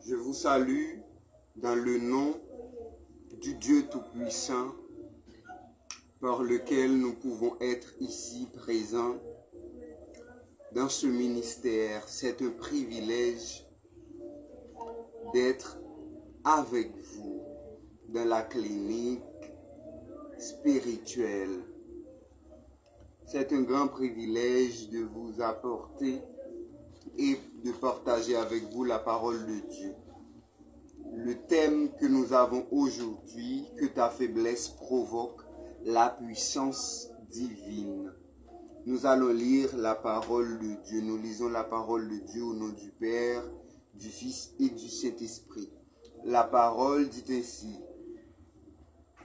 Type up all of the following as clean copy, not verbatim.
Je vous salue dans le nom du Dieu Tout-Puissant par lequel nous pouvons être ici présents dans ce ministère. C'est un privilège d'être avec vous dans la clinique spirituelle. C'est un grand privilège de vous apporter et de partager avec vous la parole de Dieu. Le thème que nous avons aujourd'hui, que ta faiblesse provoque la puissance divine. Nous allons lire la parole de Dieu. Nous lisons la parole de Dieu au nom du Père, du Fils et du Saint-Esprit. La parole dit ainsi: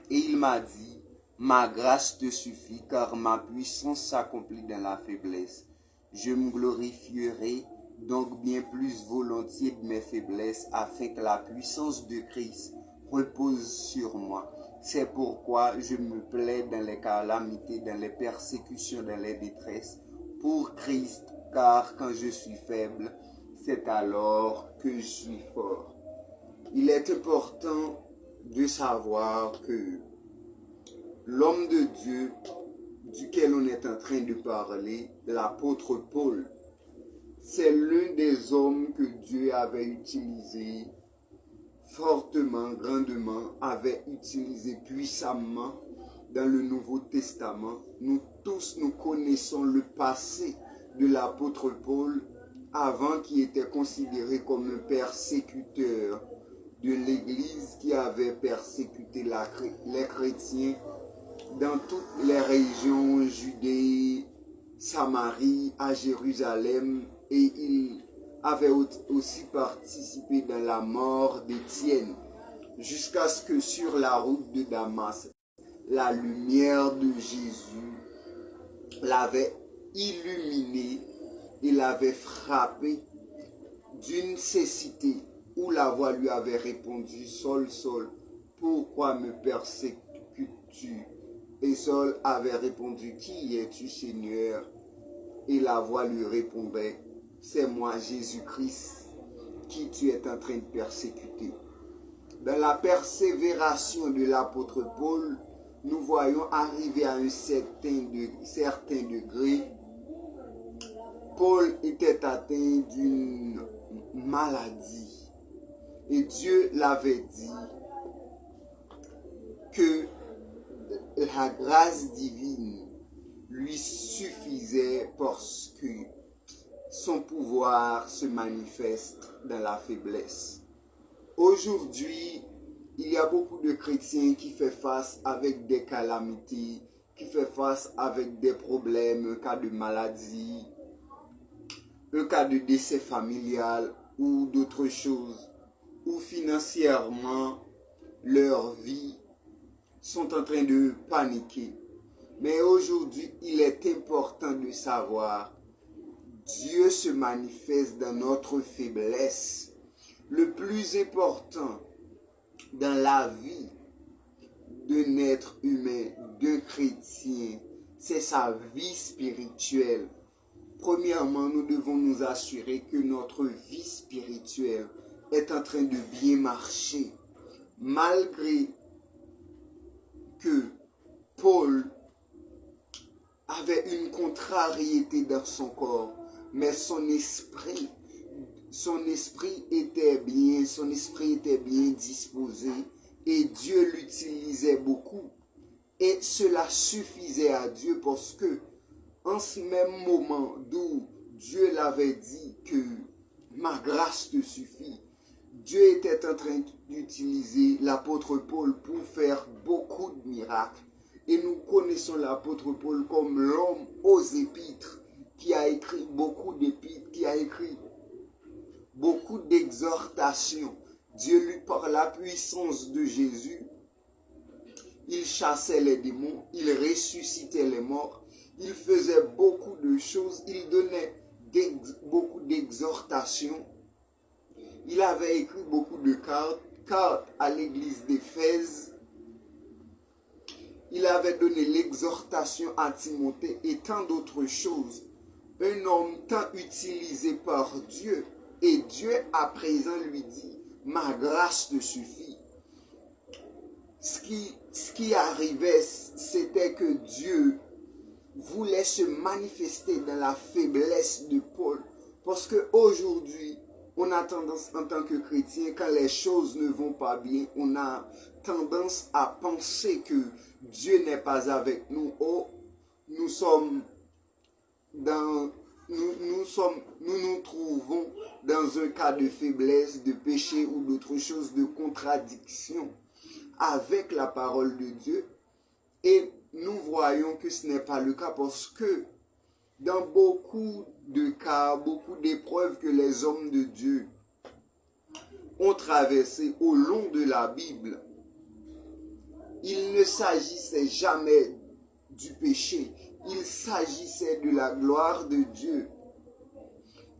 Et il m'a dit, ma grâce te suffit, car ma puissance s'accomplit dans la faiblesse. Je me glorifierai donc bien plus volontiers de mes faiblesses, afin que la puissance de Christ repose sur moi. C'est pourquoi je me plais dans les calamités, dans les persécutions, dans les détresses, pour Christ, car quand je suis faible, c'est alors que je suis fort. Il est important de savoir que l'homme de Dieu duquel on est en train de parler, l'apôtre Paul, c'est l'un des hommes que Dieu avait utilisé fortement, grandement, avait utilisé puissamment dans le Nouveau Testament. Nous tous, nous connaissons le passé de l'apôtre Paul avant qu'il était considéré comme un persécuteur de l'Église qui avait persécuté les chrétiens dans toutes les régions, Judée, Samarie, à Jérusalem, et il avait aussi participé dans la mort d'Étienne, jusqu'à ce que sur la route de Damas, la lumière de Jésus l'avait illuminé et l'avait frappé d'une cécité, où la voix lui avait répondu: Saul, Saul, pourquoi me persécutes-tu? Et Saul avait répondu: Qui es-tu, Seigneur? Et la voix lui répondait: C'est moi, Jésus-Christ, qui tu es en train de persécuter. Dans la persévération de l'apôtre Paul, nous voyons arriver à un certain degré. Paul était atteint d'une maladie. Et Dieu l'avait dit que la grâce divine lui suffisait parce que son pouvoir se manifeste dans la faiblesse. Aujourd'hui, il y a beaucoup de chrétiens qui font face avec des calamités, qui font face avec des problèmes, un cas de maladie, un cas de décès familial ou d'autres choses, où financièrement leur vie sont en train de paniquer. Mais aujourd'hui, il est important de savoir, Dieu se manifeste dans notre faiblesse. Le plus important dans la vie d'un être humain, d'un chrétien, c'est sa vie spirituelle. Premièrement, nous devons nous assurer que notre vie spirituelle est en train de bien marcher. Malgré que Paul avait une contrariété dans son corps, mais son esprit était bien disposé et Dieu l'utilisait beaucoup. Et cela suffisait à Dieu parce que en ce même moment d'où Dieu l'avait dit que ma grâce te suffit, Dieu était en train d'utiliser l'apôtre Paul pour faire beaucoup de miracles. Et nous connaissons l'apôtre Paul comme l'homme aux épîtres, qui a écrit beaucoup d'épîtres, qui a écrit beaucoup d'exhortations. Dieu lui, par la puissance de Jésus, il chassait les démons, il ressuscitait les morts, il faisait beaucoup de choses, il donnait beaucoup d'exhortations. Il avait écrit beaucoup de cartes à l'église d'Éphèse. Il avait donné l'exhortation à Timothée et tant d'autres choses. Un homme tant utilisé par Dieu. Et Dieu à présent lui dit: ma grâce te suffit. Ce qui arrivait, c'était que Dieu voulait se manifester dans la faiblesse de Paul. Parce qu'aujourd'hui, on a tendance en tant que chrétien, quand les choses ne vont pas bien, on a tendance à penser que Dieu n'est pas avec nous. Oh, nous nous trouvons dans un cas de faiblesse, de péché ou d'autre chose, de contradiction avec la parole de Dieu. Et nous voyons que ce n'est pas le cas parce que dans beaucoup de cas, beaucoup d'épreuves que les hommes de Dieu ont traversées au long de la Bible, il ne s'agissait jamais du péché. Il s'agissait de la gloire de Dieu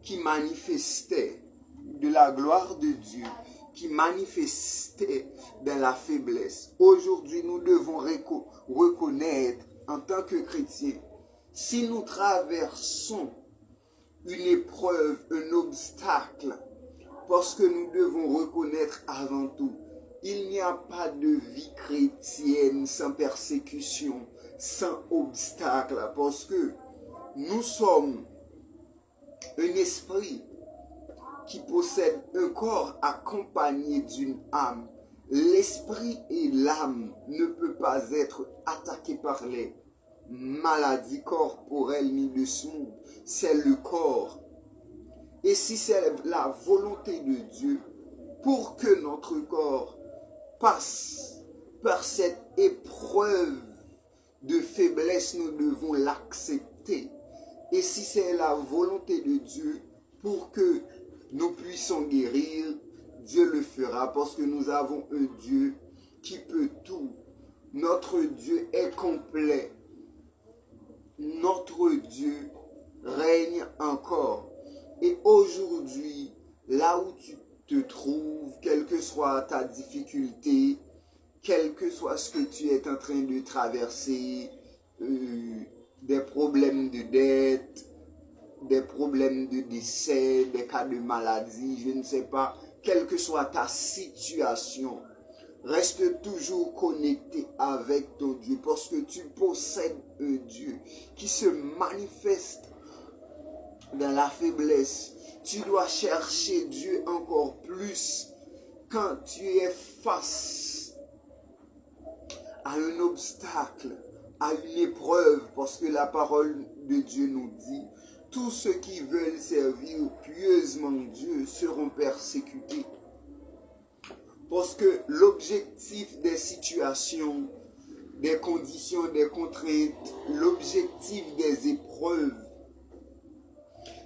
qui manifestait, de la gloire de Dieu qui manifestait dans la faiblesse. Aujourd'hui, nous devons reconnaître en tant que chrétiens, si nous traversons une épreuve, un obstacle, parce que nous devons reconnaître avant tout, il n'y a pas de vie chrétienne sans persécution, sans obstacle, parce que nous sommes un esprit qui possède un corps accompagné d'une âme. L'esprit et l'âme ne peuvent pas être attaqués par les maladies corporelles ni de ce monde. C'est le corps. Et si c'est la volonté de Dieu pour que notre corps passe par cette épreuve de faiblesse, nous devons l'accepter. Et si c'est la volonté de Dieu pour que nous puissions guérir, Dieu le fera parce que nous avons un Dieu qui peut tout. Notre Dieu est complet. Notre Dieu règne encore. Et aujourd'hui, là où tu te trouves, quelle que soit ta difficulté, quel que soit ce que tu es en train de traverser, des problèmes de dette, des problèmes de décès, des cas de maladie, je ne sais pas, quelle que soit ta situation, reste toujours connecté avec ton Dieu parce que tu possèdes un Dieu qui se manifeste dans la faiblesse. Tu dois chercher Dieu encore plus quand tu es face à un obstacle, à une épreuve, parce que la parole de Dieu nous dit, tous ceux qui veulent servir pieusement Dieu seront persécutés. Parce que l'objectif des situations, des conditions, des contraintes, l'objectif des épreuves,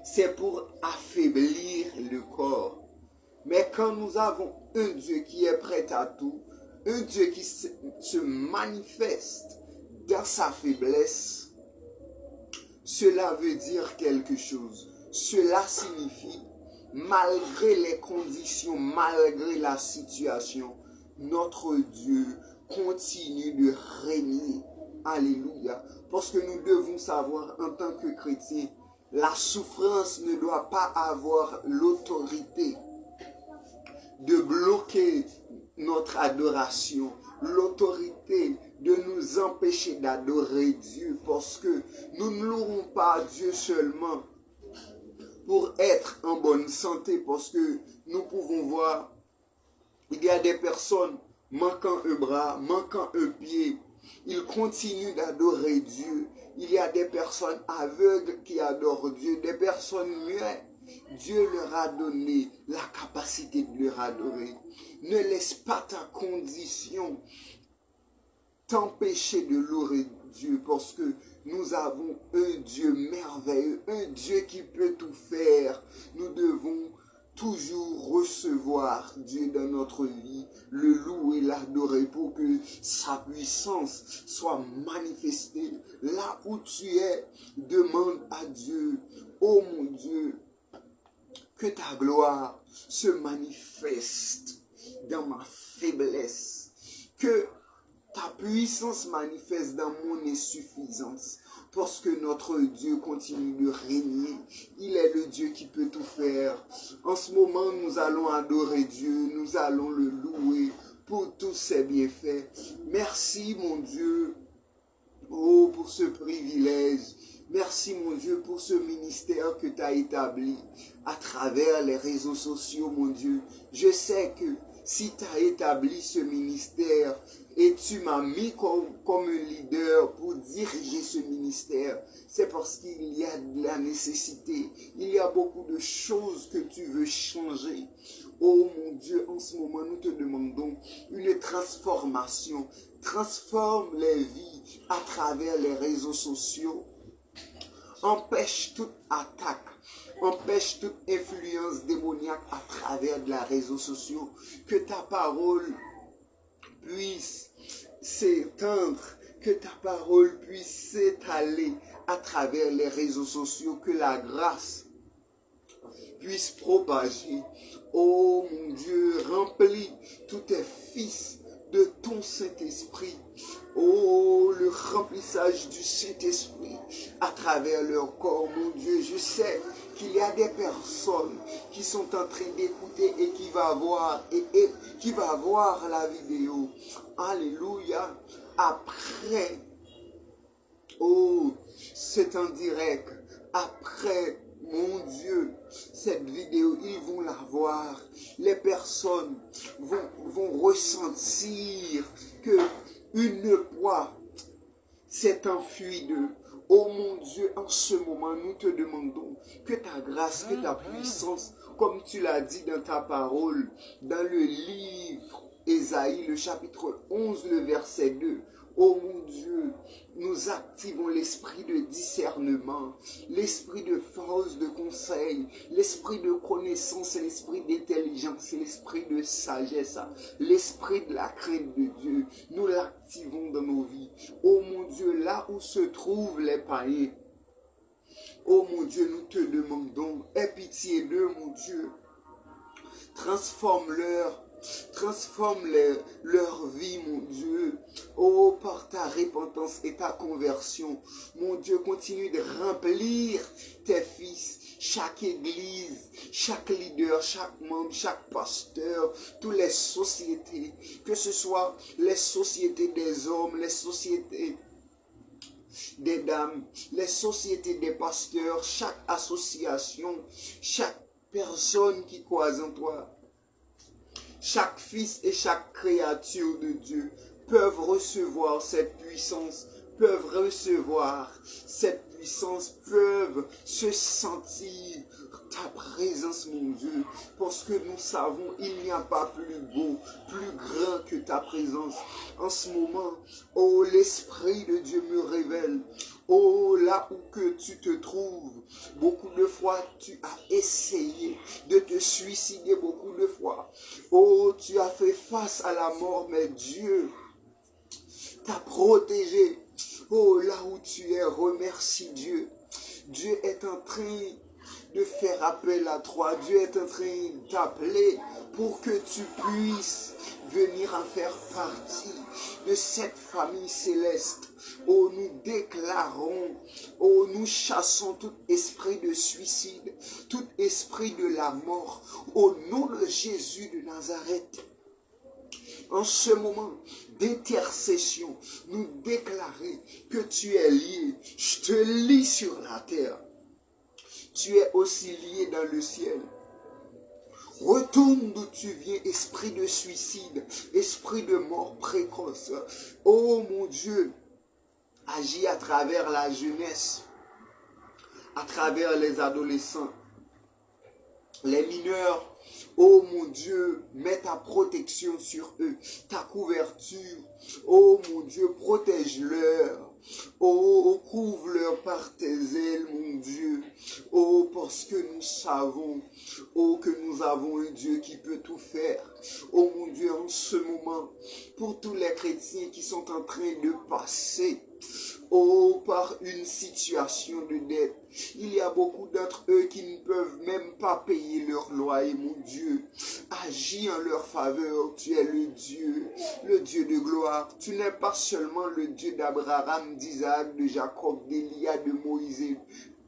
c'est pour affaiblir le corps. Mais quand nous avons un Dieu qui est prêt à tout, un Dieu qui se manifeste dans sa faiblesse, cela veut dire quelque chose. Cela signifie, malgré les conditions, malgré la situation, notre Dieu continue de régner. Alléluia. Parce que nous devons savoir en tant que chrétiens, la souffrance ne doit pas avoir l'autorité de bloquer notre adoration, l'autorité de nous empêcher d'adorer Dieu, parce que nous ne louerons pas Dieu seulement pour être en bonne santé, parce que nous pouvons voir, il y a des personnes manquant un bras, manquant un pied, ils continuent d'adorer Dieu. Il y a des personnes aveugles qui adorent Dieu, des personnes muettes. Dieu leur a donné la capacité de leur adorer. Ne laisse pas ta condition t'empêcher de louer Dieu, parce que nous avons un Dieu merveilleux, un Dieu qui peut tout faire. Nous devons toujours recevoir Dieu dans notre vie, le louer, l'adorer pour que sa puissance soit manifestée. Là où tu es, demande à Dieu, oh mon Dieu, que ta gloire se manifeste dans ma faiblesse, que Ta puissance manifeste dans mon insuffisance. Parce que notre Dieu continue de régner. Il est le Dieu qui peut tout faire. En ce moment, nous allons adorer Dieu. Nous allons le louer pour tous ses bienfaits. Merci, mon Dieu, oh, pour ce privilège. Merci, mon Dieu, pour ce ministère que tu as établi à travers les réseaux sociaux, mon Dieu. Je sais que si tu as établi ce ministère et tu m'as mis comme un leader pour diriger ce ministère, c'est parce qu'il y a de la nécessité. Il y a beaucoup de choses que tu veux changer. Oh mon Dieu, en ce moment, nous te demandons une transformation. Transforme les vies à travers les réseaux sociaux. Empêche toute attaque. Empêche toute influence démoniaque à travers de la réseaux sociaux. Que ta parole puisse s'étendre, que ta parole puisse s'étaler à travers les réseaux sociaux, que la grâce puisse propager. Oh mon Dieu, remplis tous tes fils de ton Saint-Esprit. Oh, le remplissage du Saint-Esprit à travers leur corps, mon Dieu. Je sais qu'il y a des personnes qui sont en train d'écouter et qui va voir la vidéo. Alléluia. Après, oh, c'est en direct. Après, mon Dieu, cette vidéo, ils vont la voir. Les personnes vont ressentir que une poids s'est enfuie d'eux. Oh mon Dieu, en ce moment, nous te demandons que ta grâce, que ta puissance, comme tu l'as dit dans ta parole, dans le livre Ésaïe, le chapitre 11, le verset 2, oh mon Dieu, nous activons l'esprit de discernement, l'esprit de force, de conseil, l'esprit de connaissance, l'esprit d'intelligence, l'esprit de sagesse, l'esprit de la crainte de Dieu. Nous l'activons dans nos vies. Oh mon Dieu, là où se trouvent les païens, oh mon Dieu, nous te demandons, aie pitié d'eux, mon Dieu. Transforme leur vie, mon Dieu. Oh, par ta repentance et ta conversion. Mon Dieu, continue de remplir tes fils. Chaque église, chaque leader, chaque membre, chaque pasteur, toutes les sociétés. Que ce soit les sociétés des hommes, les sociétés des dames, les sociétés des pasteurs, chaque association, chaque personne qui croit en toi. Chaque fils et chaque créature de Dieu peuvent recevoir cette puissance, peuvent se sentir ta présence, mon Dieu, parce que nous savons il n'y a pas plus beau, plus grand que ta présence. En ce moment, oh, l'Esprit de Dieu me révèle, oh, là où que tu te trouves, beaucoup de fois tu as essayé de te suicider, beaucoup de fois, oh, tu as fait face à la mort, mais Dieu t'a protégé. Oh, là où tu es, remercie Dieu. Dieu est en train de faire appel à toi. Dieu est en train d'appeler pour que tu puisses venir en faire partie de cette famille céleste. Oh, nous déclarons, oh, nous chassons tout esprit de suicide, tout esprit de la mort, au nom de Jésus de Nazareth. En ce moment d'intercession, nous déclarer que tu es lié. Je te lie sur la terre. Tu es aussi lié dans le ciel. Retourne d'où tu viens, esprit de suicide, esprit de mort précoce. Oh mon Dieu, agis à travers la jeunesse, à travers les adolescents, les mineurs. Oh mon Dieu, mets ta protection sur eux, ta couverture. Oh mon Dieu, protège-leur. Oh, couvre-leur par tes ailes, mon Dieu. Oh, parce que nous savons, oh, que nous avons un Dieu qui peut tout faire. Oh mon Dieu, en ce moment, pour tous les chrétiens qui sont en train de passer, oh, par une situation de dette. Il y a beaucoup d'entre eux qui ne peuvent même pas payer leur loyer, mon Dieu. Agis agis en leur faveur. Tu es le Dieu de gloire. Tu n'es pas seulement le Dieu d'Abraham, d'Isaac, de Jacob, d'Élia, de Moïse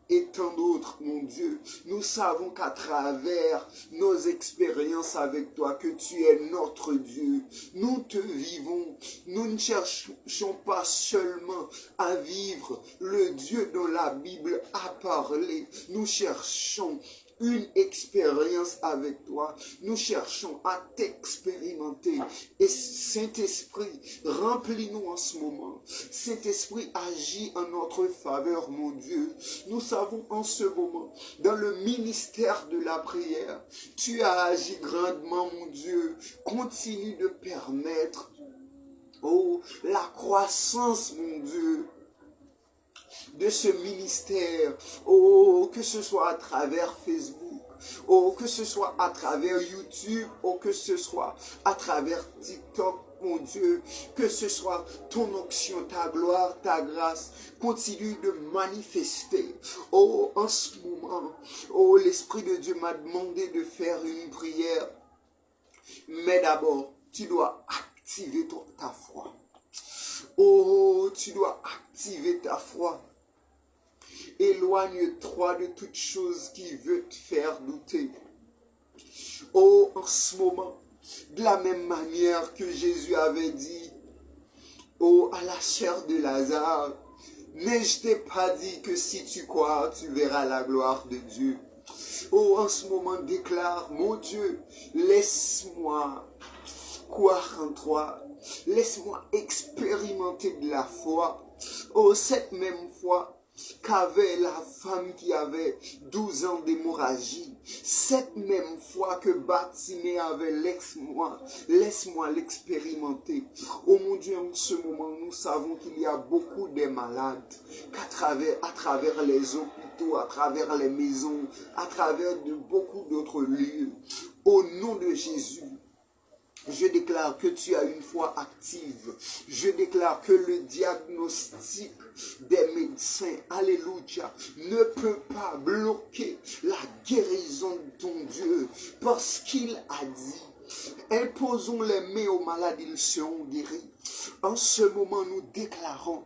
et tant d'autres, mon Dieu. Nous savons qu'à travers nos expériences avec toi, que tu es notre Dieu. Nous te vivons. Nous ne cherchons pas seulement à vivre le Dieu dont la Bible a parlé. Nous cherchons une expérience avec toi. Nous cherchons à t'expérimenter. Et Saint-Esprit, remplis-nous en ce moment. Saint-Esprit, agis en notre faveur, mon Dieu. Nous savons en ce moment, dans le ministère de la prière, tu as agi grandement, mon Dieu. Continue de permettre, oh, la croissance, mon Dieu, de ce ministère, oh, que ce soit à travers Facebook, oh, que ce soit à travers YouTube, oh, que ce soit à travers TikTok, mon Dieu, que ce soit ton onction, ta gloire, ta grâce, continue de manifester, oh, en ce moment, oh, l'Esprit de Dieu m'a demandé de faire une prière, mais d'abord, tu dois activer ta foi. Oh, tu dois activer ta foi. Éloigne-toi de toute chose qui veut te faire douter. Oh, en ce moment, de la même manière que Jésus avait dit, oh, à la sœur de Lazare, mais je t'ai pas dit que si tu crois, tu verras la gloire de Dieu. Oh, en ce moment, déclare, mon Dieu, laisse-moi croire en toi. Laisse-moi expérimenter de la foi. Oh, cette même foi qu'avait la femme qui avait 12 ans d'hémorragie. Cette même foi que Bartimée avait, laisse-moi l'expérimenter. Oh mon Dieu, en ce moment, nous savons qu'il y a beaucoup de malades, à travers les hôpitaux, à travers les maisons, à travers de beaucoup d'autres lieux. Au nom de Jésus, je déclare que tu as une foi active. Je déclare que le diagnostic des médecins, alléluia, ne peut pas bloquer la guérison de ton Dieu. Parce qu'il a dit, imposons les mains aux malades, ils seront guéris. En ce moment, nous déclarons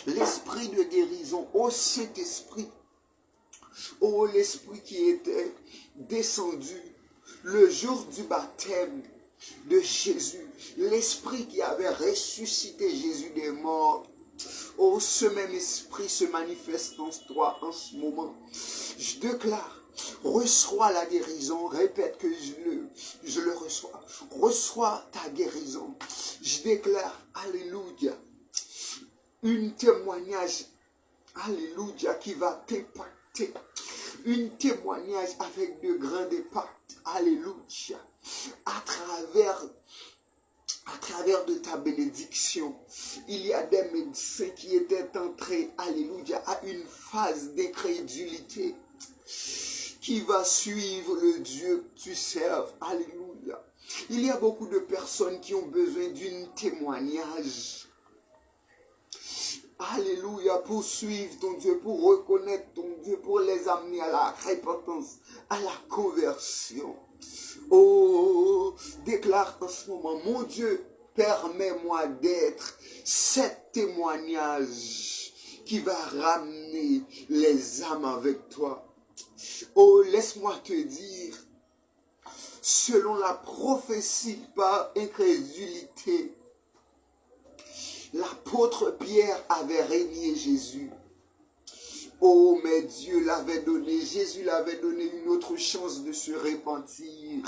l'esprit de guérison au Saint-Esprit. Oh, l'esprit qui était descendu le jour du baptême de Jésus, l'esprit qui avait ressuscité Jésus des morts. Oh, ce même esprit se manifeste en toi en ce moment. Je déclare, reçois la guérison. Répète que je le reçois. Reçois ta guérison. Je déclare, alléluia, un témoignage, alléluia, qui va t'impacter. Un témoignage avec de grands impacts, alléluia, à travers de ta bénédiction. Il y a des médecins qui étaient entrés, alléluia, à une phase d'incrédulité qui va suivre le Dieu que tu serves, alléluia. Il y a beaucoup de personnes qui ont besoin d'un témoignage, alléluia, pour suivre ton Dieu, pour reconnaître ton Dieu, pour les amener à la repentance, à la conversion. Oh, déclare en ce moment, mon Dieu, permets-moi d'être cet témoignage qui va ramener les âmes avec toi. Oh, laisse-moi te dire, selon la prophétie par incrédulité, l'apôtre Pierre avait régné Jésus. Oh, mais Dieu l'avait donné, Jésus l'avait donné une autre chance de se repentir.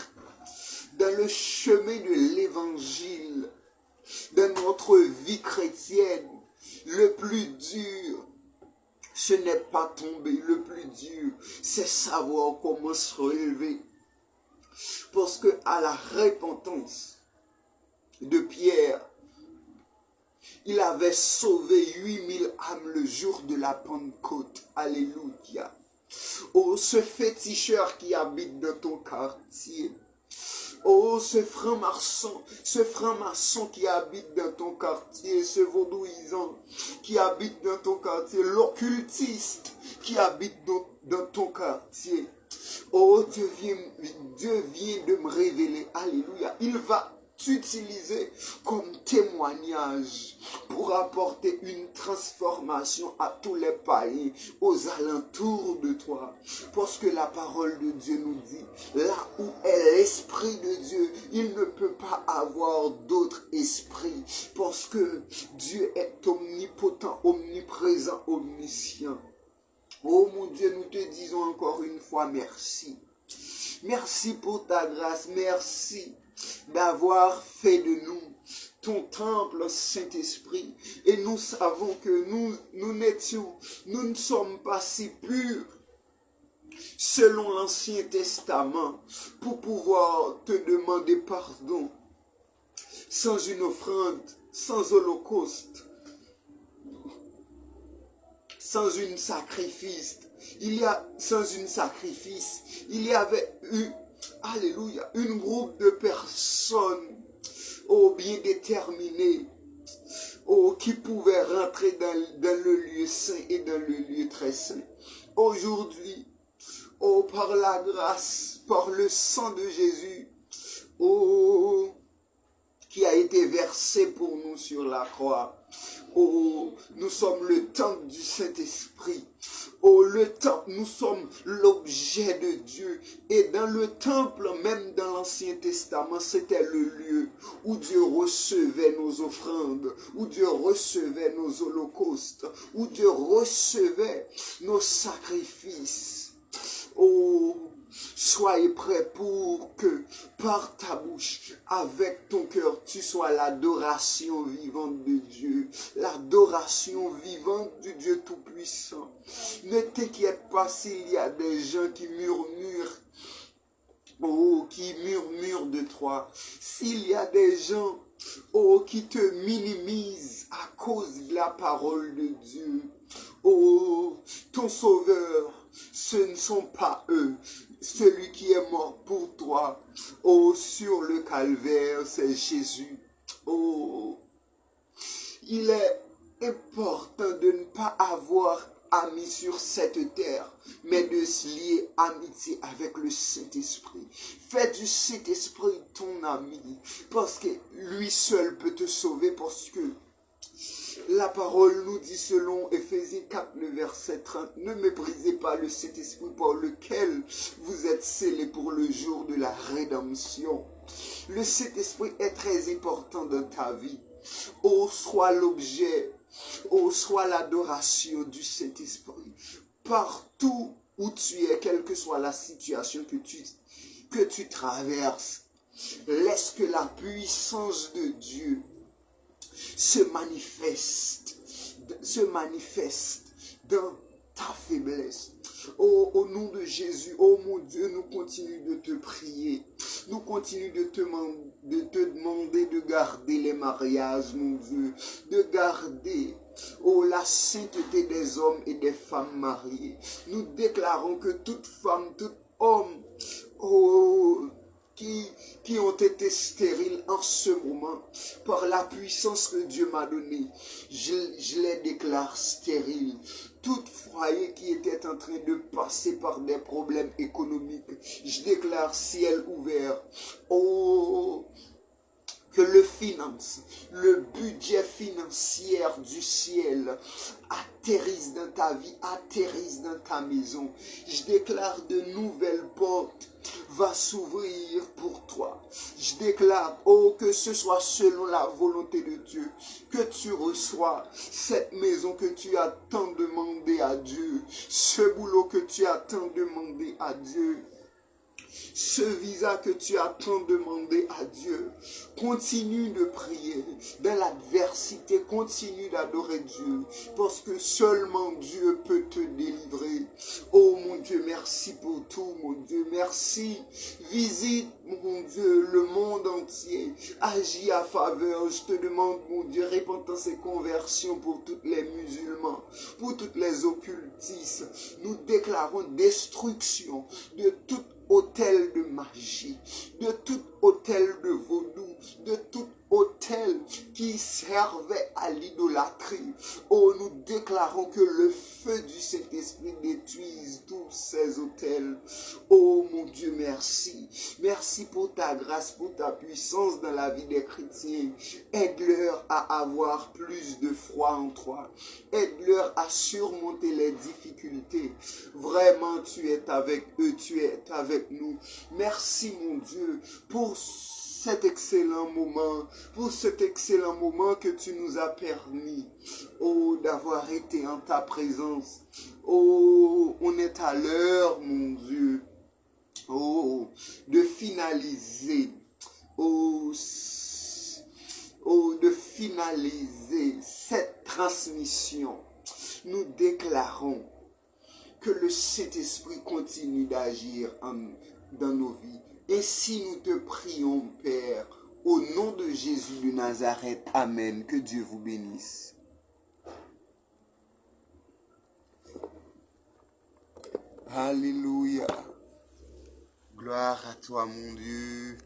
Dans le chemin de l'évangile, dans notre vie chrétienne, le plus dur, ce n'est pas tomber. Le plus dur, c'est savoir comment se relever. Parce que à la repentance de Pierre, il avait sauvé 8000 âmes le jour de la Pentecôte. Alléluia. Oh, ce féticheur qui habite dans ton quartier. Oh, ce franc-maçon qui habite dans ton quartier, ce vaudouisant qui habite dans ton quartier, l'occultiste qui habite dans ton quartier. Oh, Dieu vient de me révéler. Alléluia. Il va t'utiliser comme témoignage pour apporter une transformation à tous les pays, aux alentours de toi. Parce que la parole de Dieu nous dit, là où est l'Esprit de Dieu, il ne peut pas avoir d'autre esprit. Parce que Dieu est omnipotent, omniprésent, omniscient. Oh mon Dieu, nous te disons encore une fois merci. Merci pour ta grâce, merci d'avoir fait de nous ton temple, Saint-Esprit. Et nous savons que nous ne sommes pas si purs selon l'Ancien Testament pour pouvoir te demander pardon sans une offrande, sans holocauste, sans une sacrifice. Sans une sacrifice, il y avait eu, alléluia, un groupe de personnes, bien déterminées, qui pouvaient rentrer dans le lieu saint et dans le lieu très saint. Aujourd'hui, par la grâce, par le sang de Jésus, qui a été versé pour nous sur la croix. Nous sommes le temple du Saint-Esprit. Le temple, nous sommes l'objet de Dieu. Et dans le temple, même dans l'Ancien Testament, c'était le lieu où Dieu recevait nos offrandes, où Dieu recevait nos holocaustes, où Dieu recevait nos sacrifices. Soyez prêts pour que par ta bouche, avec ton cœur, tu sois l'adoration vivante de Dieu, l'adoration vivante du Dieu Tout-Puissant. Ne t'inquiète pas s'il y a des gens qui murmurent, qui murmurent de toi. S'il y a des gens, qui te minimisent à cause de la parole de Dieu. Ton sauveur, ce ne sont pas eux. Celui qui est mort pour toi, sur le calvaire, c'est Jésus. Il est important de ne pas avoir ami sur cette terre, mais de se lier amitié avec le Saint-Esprit. Fais du Saint-Esprit ton ami, parce que lui seul peut te sauver, parce que la parole nous dit selon Éphésiens 4, le verset 30, ne méprisez pas le Saint-Esprit par lequel vous êtes scellés pour le jour de la rédemption. Le Saint-Esprit est très important dans ta vie. Sois l'objet, sois l'adoration du Saint-Esprit. Partout où tu es, quelle que soit la situation que tu traverses, laisse que la puissance de Dieu se manifeste dans ta faiblesse. Au nom de Jésus, mon Dieu, nous continuons de te prier. Nous continuons de te demander de garder les mariages, mon Dieu. De garder, la sainteté des hommes et des femmes mariés. Nous déclarons que toute femme, tout homme, qui ont été stériles en ce moment, par la puissance que Dieu m'a donnée, je les déclare stériles. Tout foyer qui était en train de passer par des problèmes économiques, je déclare ciel ouvert. Que le budget financier du ciel atterrisse dans ta vie, atterrisse dans ta maison. Je déclare de nouvelles portes va s'ouvrir pour toi. Je déclare, que ce soit selon la volonté de Dieu, que tu reçois cette maison que tu as tant demandé à Dieu, ce boulot que tu as tant demandé à Dieu, ce visa que tu as tant demandé à Dieu. Continue de prier dans l'adversité, continue d'adorer Dieu, parce que seulement Dieu peut te délivrer. Mon Dieu, merci pour tout, mon Dieu, merci. Visite, mon Dieu, le monde entier. Agis à faveur, je te demande, mon Dieu, repentance et conversion pour tous les musulmans, pour toutes les occultistes. Nous déclarons destruction de toute hôtel de magie, de tout hôtel de vaudou, de tout hôtel qui servaient à l'idolâtrie. Oh, nous déclarons que le feu du Saint-Esprit détruise tous ces autels. Oh mon Dieu, merci. Merci pour ta grâce, pour ta puissance dans la vie des chrétiens. Aide-leur à avoir plus de foi en toi. Aide-leur à surmonter les difficultés. Vraiment, tu es avec eux, tu es avec nous. Merci mon Dieu pour cet excellent moment, que tu nous as permis, oh, d'avoir été en ta présence. Oh, on est à l'heure, mon Dieu, oh, de finaliser, oh, de finaliser cette transmission. Nous déclarons que le Saint-Esprit continue d'agir dans nos vies. Et si nous te prions, Père, au nom de Jésus de Nazareth, Amen. Que Dieu vous bénisse. Alléluia. Gloire à toi, mon Dieu.